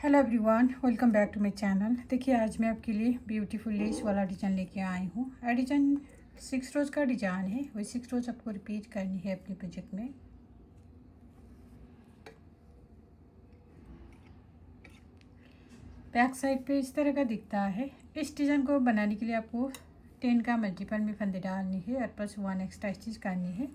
Hello everyone, welcome back to my channel. देखिए आज मैं आपके लिए ब्यूटीफुल लेस वाला डिज़ाइन लेके आई हूँ। यह डिज़ाइन 6 रोज़ का डिज़ाइन है। वही 6 रोज़ आपको रिपीट करनी है अपने प्रोजेक्ट में। बैक साइड पे इस तरह का दिखता है। इस डिज़ाइन को बनाने के लिए आपको 10 का मल्टीपल में फंदे डालनी है और प्लस 1 एक्स्ट्रा स्टिच करनी है।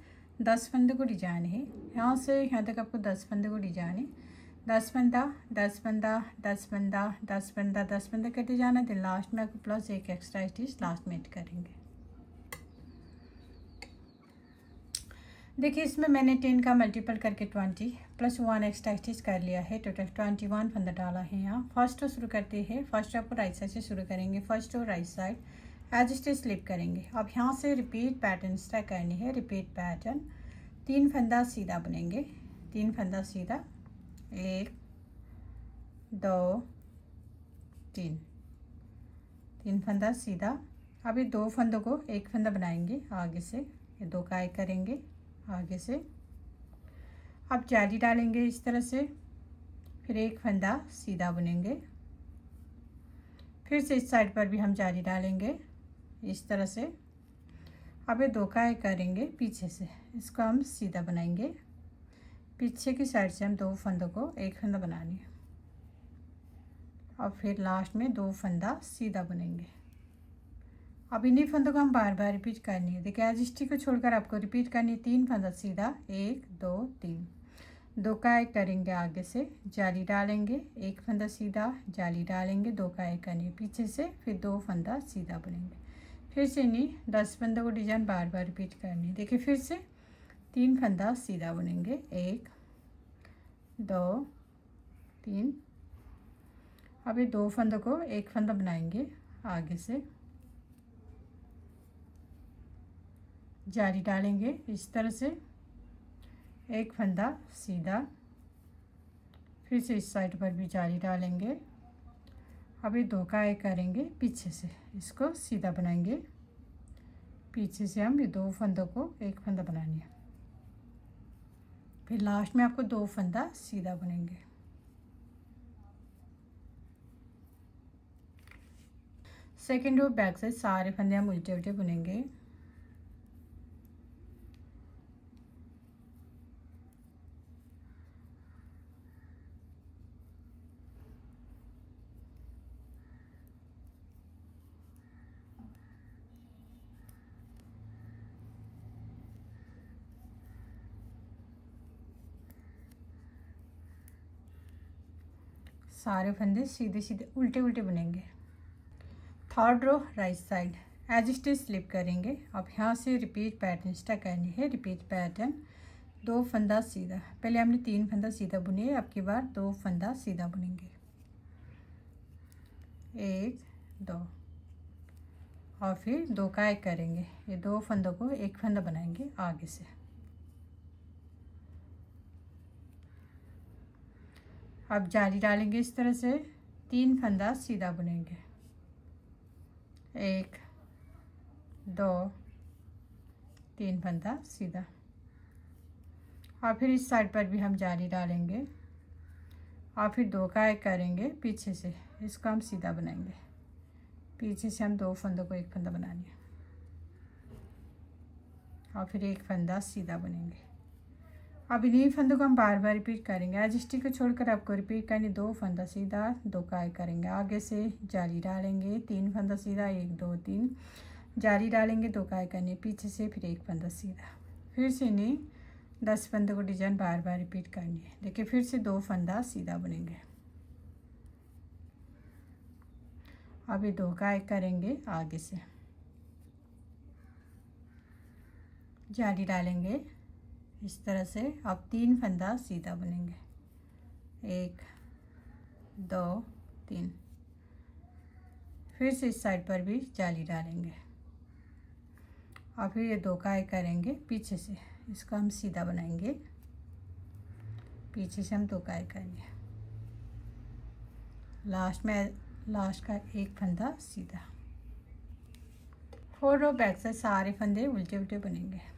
10 फंदे को डिजाइन है। यहाँ से यहाँ तक आपको 10 फंदे को डिजाइन है। 10 फंदा 10 फंदा 10 फंदा 10 फंदा 10 फंदा करते जाना। फिर लास्ट में आपको प्लस 1 एक्स्ट्रा स्टिच लास्ट में ऐड करेंगे। देखिए इसमें मैंने 10 का मल्टीपल करके 20 प्लस 1 एक्स्ट्रा स्टिच कर लिया है। टोटल 21 फंदा डाला है। यहाँ फर्स्ट रो शुरू करते हैं। फर्स्ट आपको राइट साइड से शुरू करेंगे। First row right side edge stitch slip करेंगे। अब यहाँ से रिपीट पैटर्न स्टार्ट करनी है। रिपीट पैटर्न 3 फंदा सीधा बुनेंगे। 3 फंदा सीधा 1 2 3 3 फंदा सीधा। अब ये 2 फंदों को एक फंदा बनाएंगे आगे से। ये 2 का एक करेंगे आगे से। अब जाली डालेंगे इस तरह से। फिर एक फंदा सीधा बुनेंगे। फिर से इस साइड पर भी हम जाली डालेंगे इस तरह से। अब ये 2 का एक करेंगे पीछे से। इसको हम सीधा बनाएंगे। पीछे की साइड से हम 2 फंदों को एक फंदा बनानी है। और फिर लास्ट में 2 फंदा सीधा बुनेंगे। अब इन्हीं फंदों को हम बार बार रिपीट करनी है। देखिए एज स्टिच को छोड़कर आपको रिपीट करनी है। 3 फंदा सीधा 1 2 3 2 का एक करेंगे आगे से। जाली डालेंगे एक फंदा सीधा जाली डालेंगे 2 का एक करनी है पीछे से। फिर 2 फंदा सीधा बुनेंगे। फिर से इन्हीं 10 फंदों को डिजाइन बार बार रिपीट करनी है। देखिए फिर से 3 फंदा सीधा बुनेंगे 1 2 3। अब ये 2 फंदों को एक फंदा बनाएंगे आगे से। जाली डालेंगे इस तरह से। एक फंदा सीधा। फिर से इस साइड पर भी जाली डालेंगे। अब ये 2 का एक करेंगे पीछे से। इसको सीधा बनाएंगे। पीछे से हम ये 2 फंदों को एक फंदा बनानी है। फिर लास्ट में आपको 2 फंदा सीधा बुनेंगे। सेकेंड रो बैक से सारे फंदे हम उल्टे उल्टे बुनेंगे। सारे फंदे सीधे सीधे उल्टे उल्टे बुनेंगे। Third row right side edge stitch slip करेंगे। अब यहाँ से रिपीट पैटर्न स्टार्ट करनी है। रिपीट पैटर्न 2 फंदा सीधा। पहले हमने 3 फंदा सीधा बुने। अब की बार 2 फंदा सीधा बुनेंगे 1 2 और फिर 2 का एक करेंगे। ये 2 फंदों को एक फंदा बनाएंगे आगे से। अब जाली डालेंगे इस तरह से। 3 फंदा सीधा बुनेंगे 1 2 3 फंदा सीधा। और फिर इस साइड पर भी हम जाली डालेंगे और फिर 2 का एक करेंगे पीछे से। इसको हम सीधा बनाएंगे। पीछे से हम 2 फंदों को एक फंदा बनानी है और फिर एक फंदा सीधा बुनेंगे। अब इन्हीं फंदों को हम बार बार रिपीट करेंगे। एज स्टिच को छोड़कर आपको रिपीट करनी। 2 फंदा सीधा 2 का एक करेंगे आगे से। जाली डालेंगे 3 फंदा सीधा 1 2 3 जाली डालेंगे 2 का एक करनी पीछे से। फिर एक फंदा सीधा। फिर से इन्हीं 10 फंदों को डिजाइन बार बार रिपीट करनी है। देखिए फिर से 2 फंदा सीधा बुनेंगे। अब ये 2 का एक करेंगे आगे से। जाली डालेंगे इस तरह से। अब 3 फंदा सीधा बुनेंगे 1 2 3। फिर से इस साइड पर भी जाली डालेंगे और फिर ये 2 का एक करेंगे पीछे से। इसको हम सीधा बनाएंगे। पीछे से हम 2 का एक करेंगे। लास्ट का एक फंदा सीधा। 4 रो बैक से सारे फंदे उल्टे उल्टे बनेंगे।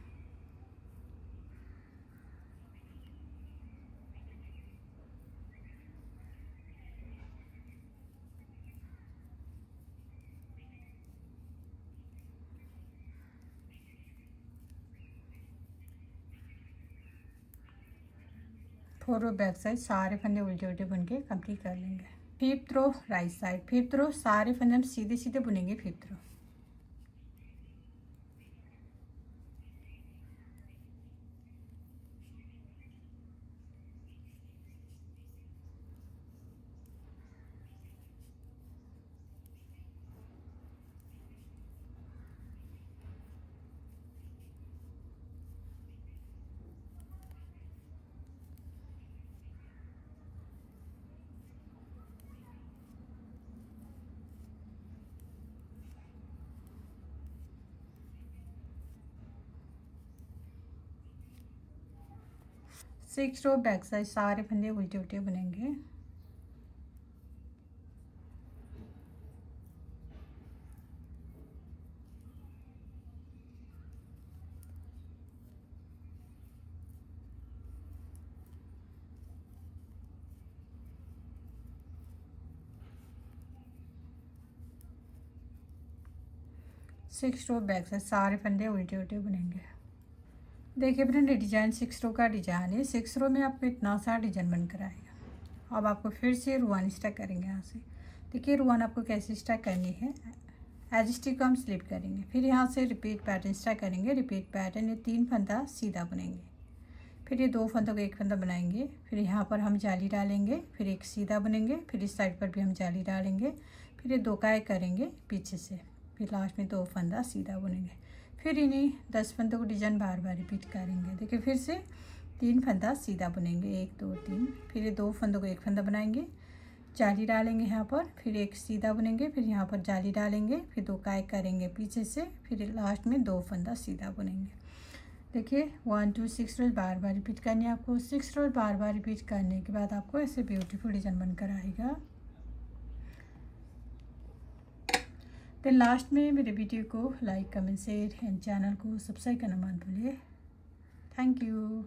4 रो बैक साइड सारे फंदे उल्टे उल्टे बुन के कंप्लीट कर लेंगे। 5th रो राइट साइड, 5th रो सारे फंदे हम सीधे सीधे बुनेंगे। 5th रो 6 रो बैक साइड सारे फंदे उल्टे उल्टे बुनेंगे। सिक्स रो बैक साइड सारे फंदे उल्टे उल्टे बुनेंगे। देखिए फ्रेंड, डिजाइन 6 रो का डिजाइन है। 6 रो में आपको इतना सा डिजाइन बनकर आएगा। अब आपको फिर से रुआन स्टार्ट करेंगे। यहाँ से देखिए रुआन आपको कैसे स्टार्ट करनी है। एज स्टिक को हम स्लिप करेंगे, फिर यहाँ से रिपीट पैटर्न स्टार्ट करेंगे। रिपीट पैटर्न, ये 3 फंदा सीधा बुनेंगे, फिर ये 2 फंदों को 1 फंदा बनाएंगे, फिर यहाँ पर हम जाली डालेंगे, फिर एक सीधा बुनेंगे, फिर इस साइड पर भी हम जाली डालेंगे, फिर ये 2 का 1 करेंगे पीछे से, फिर लास्ट में 2 फंदा सीधा बुनेंगे। फिर इन्हीं 10 फंदों को डिजाइन बार बार रिपीट करेंगे। देखिए फिर से 3 फंदा सीधा बुनेंगे, 1 2 3, फिर ये 2 फंदों को 1 फंदा बनाएंगे, जाली डालेंगे यहाँ पर, फिर एक सीधा बुनेंगे, फिर यहाँ पर जाली डालेंगे, फिर 2 का 1 करेंगे पीछे से, फिर लास्ट में 2 फंदा सीधा बुनेंगे। देखिए 1 2 6 रोज बार बार रिपीट करनी है आपको। 6 रोज बार बार रिपीट करने के बाद आपको ऐसे ब्यूटीफुल डिजाइन बनकर आएगा। तो लास्ट में मेरे वीडियो को like comment share and channel को सब्सक्राइब करना मत भूलिए। Thank you.